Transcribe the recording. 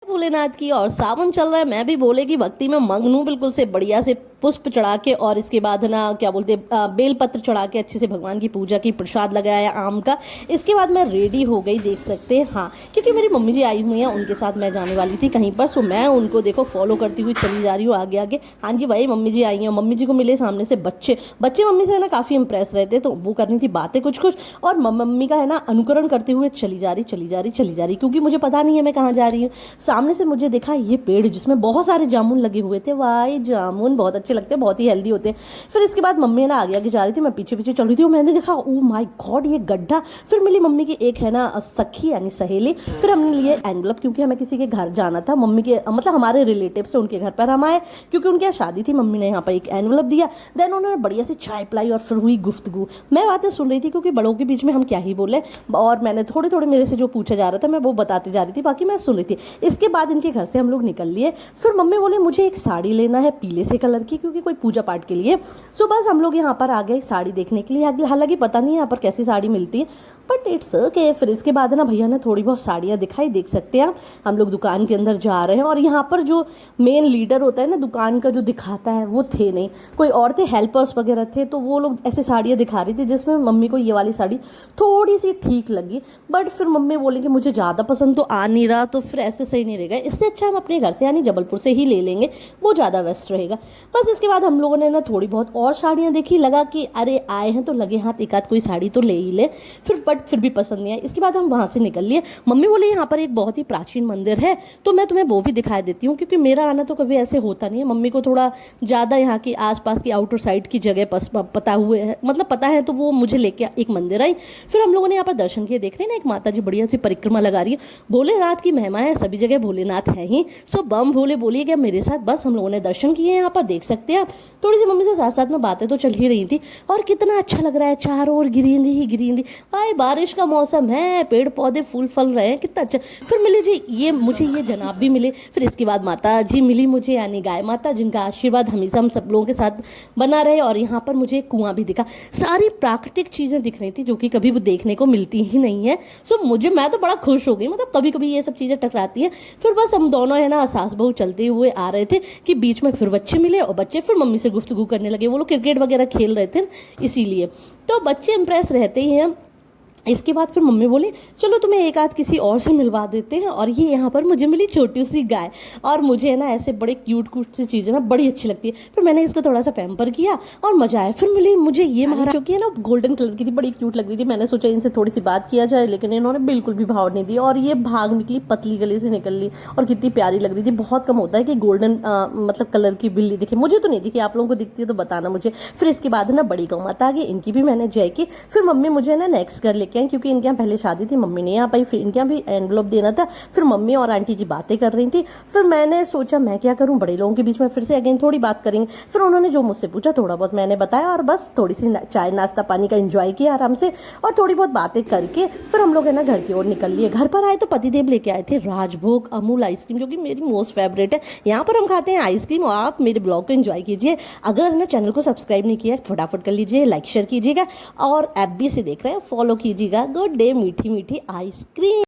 भोलेनाथ की। और सावन चल रहा है, मैं भी भोले की भक्ति में मग्न हूँ, बिल्कुल से बढ़िया से पुष्प चढ़ा के और इसके बाद है ना क्या बोलते बेल पत्र चढ़ा के अच्छे से भगवान की पूजा की, प्रसाद लगाया आम का। इसके बाद मैं रेडी हो गई, देख सकते हैं। हाँ, क्योंकि मेरी मम्मी जी आई हुई हैं, उनके साथ मैं जाने वाली थी कहीं पर, सो मैं उनको देखो फॉलो करती हुई चली जा रही हूँ आगे आगे। हाँ जी भाई, मम्मी जी आई हैं। मम्मी जी को मिले सामने से बच्चे बच्चे मम्मी से है ना काफ़ी इंप्रेस रहते, तो वो करनी थी बातें कुछ कुछ, और मम्मी का है ना अनुकरण करते हुए चली जा रही, क्योंकि मुझे पता नहीं है मैं कहाँ जा रही हूँ। सामने से मुझे देखा ये पेड़ जिसमें बहुत सारे जामुन लगे हुए थे। वाह, जामुन बहुत अच्छे लगते हैं, बहुत ही हेल्दी होते हैं। फिर इसके बाद मम्मी है ना आगे आगे जा रही थी, मैं पीछे पीछे चल रही थी, और मैंने देखा ओ माय गॉड ये गड्ढा। फिर मिली मम्मी की एक है ना सखी यानी सहेली। फिर हमने लिए एनवलप, क्योंकि हमें किसी के घर जाना था, मम्मी के मतलब हमारे रिलेटिव से उनके घर पर हम आए, क्योंकि उनके यहाँ शादी थी। मम्मी ने यहाँ पर एक एनवलप दिया, देन उन्होंने बढ़िया से चाय पिलाई और फिर हुई गुफ्तगू। मैं बातें सुन रही थी, क्योंकि बड़ों के बीच में हम क्या ही बोले, और मैंने थोड़े थोड़े मेरे से जो पूछा जा रहा था मैं वो बताती जा रही थी, बाकी मैं सुन रही थी। इसके बाद इनके घर से हम लोग निकल लिए। फिर मम्मी बोले मुझे एक साड़ी लेना है पीले से कलर की, क्योंकि कोई पूजा पाठ के लिए। सो बस हम लोग यहाँ पर आ गए साड़ी देखने के लिए। हालांकि पता नहीं यहाँ पर कैसी साड़ी मिलती है, बट इट्स ओके। फिर इसके बाद ना भैया ने थोड़ी बहुत साड़ियाँ दिखाई, देख सकते हैं आप। हम लोग दुकान के अंदर जा रहे हैं, और यहाँ पर जो मेन लीडर होता है ना दुकान का, जो दिखाता है, वो थे नहीं, कोई और थे, हेल्पर्स वगैरह थे। तो वो लोग ऐसे साड़ियाँ दिखा रही थी, जिसमें मम्मी को ये वाली साड़ी थोड़ी सी ठीक लगी, बट फिर मम्मी बोली कि मुझे ज़्यादा पसंद तो आ नहीं रहा, तो फिर ऐसे सही नहीं रहेगा, इससे अच्छा हम अपने घर से यानी जबलपुर से ही ले लेंगे, वो ज़्यादा बेस्ट रहेगा। बस इसके बाद हम लोगों ने ना थोड़ी बहुत और साड़ियाँ देखी, लगा कि अरे आए हैं तो लगे हाथ एक आध कोई साड़ी तो ले ही ले। फिर भी पसंद नहीं आया। इसके बाद हम वहाँ से निकल लिए। मम्मी बोले यहाँ पर एक बहुत ही प्राचीन मंदिर है, तो मैं तुम्हें वो भी दिखा देती हूँ, क्योंकि मेरा आना तो कभी ऐसे होता नहीं है। मम्मी को थोड़ा ज़्यादा यहाँ की आसपास की आउटर साइड की जगह पता हुए है, मतलब पता है, तो वो मुझे लेके एक मंदिर आई। फिर हम लोगों ने यहाँ पर दर्शन किए। देख रहे हैं ना, एक माता जी बढ़िया सी परिक्रमा लगा रही है। भोलेनाथ की महिमा है, सभी जगह भोलेनाथ है ही। सो बम भोले बोलिएगा मेरे साथ। बस हम लोगों ने दर्शन किए यहाँ पर, देख सकते हैं आप। थोड़ी सी मम्मी से साथ साथ में बातें तो चल ही रही थी, और कितना अच्छा लग रहा है, चारों ओर ग्रीनरी ही ग्रीनरी। भाई बारिश का मौसम है, पेड़ पौधे फूल फल रहे हैं, कितना अच्छा। फिर मिले जी मुझे ये जनाब भी मिले। फिर इसके बाद माता जी मिली मुझे, यानी गाय माता, जिनका आशीर्वाद हमेशा हम सब लोगों के साथ बना रहे। और यहाँ पर मुझे एक कुआं भी दिखा। सारी प्राकृतिक चीज़ें दिख रही थी, जो कि कभी भी देखने को मिलती ही नहीं है। सो मैं तो बड़ा खुश हो गई, मतलब कभी कभी ये सब चीज़ें टकराती है। फिर बस हम दोनों है ना सास बहू चलते हुए आ रहे थे, कि बीच में फिर बच्चे मिले, और बच्चे फिर मम्मी से गुफ्तगू करने लगे। वो लोग क्रिकेट वगैरह खेल रहे थे, इसीलिए तो बच्चे इंप्रेस रहते ही हैं। इसके बाद फिर मम्मी बोली चलो तुम्हें एक आध किसी और से मिलवा देते हैं। और ये यहाँ पर मुझे मिली छोटी सी गाय, और मुझे है ना ऐसे बड़े क्यूट सी चीज़ें ना बड़ी अच्छी लगती है। फिर मैंने इसको थोड़ा सा पैम्पर किया और मजा आया। फिर मिली मुझे ये महाराज, जो कि है ना गोल्डन कलर की थी, बड़ी क्यूट लग रही थी। मैंने सोचा इनसे थोड़ी सी बात किया जाए, लेकिन इन्होंने बिल्कुल भी भाव नहीं दिया, और ये भाग निकली, पतली गले से निकल ली, और कितनी प्यारी लग रही थी। बहुत कम होता है कि गोल्डन मतलब कलर की बिल्ली दिखे, मुझे तो नहीं दिखी, आप लोगों को दिखती है तो बताना मुझे। फिर इसके बाद है ना बड़ी गौ माता आ गई, इनकी भी मैंने जय की। फिर मम्मी मुझे ना नेक्स्ट घर लेके आई, क्योंकि इनके यहाँ पहले शादी थी, मम्मी नहीं आ पाई। फिर इनके यहाँ भी एनवलप देना था। फिर मम्मी और आंटी जी बातें कर रही थी। फिर मैंने सोचा मैं क्या करूं, बड़े लोगों के बीच में फिर से अगेन थोड़ी बात करेंगे। फिर उन्होंने जो मुझसे पूछा थोड़ा बहुत मैंने बताया, और बस थोड़ी सी चाय नाश्ता पानी का एंजॉय किया आराम से, और थोड़ी बहुत बातें करके फिर हम लोग है ना घर की ओर निकल लिए। घर पर आए तो पतिदेव लेके आए थे राजभोग अमूल आइसक्रीम, जो कि मेरी मोस्ट फेवरेट है। यहाँ पर हम खाते हैं आइसक्रीम, और आप मेरे ब्लॉग को एंजॉय कीजिए। अगर है ना चैनल को सब्सक्राइब नहीं किया फटाफट कर लीजिए, लाइक शेयर कीजिएगा, और FB से देख रहे हैं फॉलो कीजिएगा। गुड डे मीठी मीठी आइसक्रीम।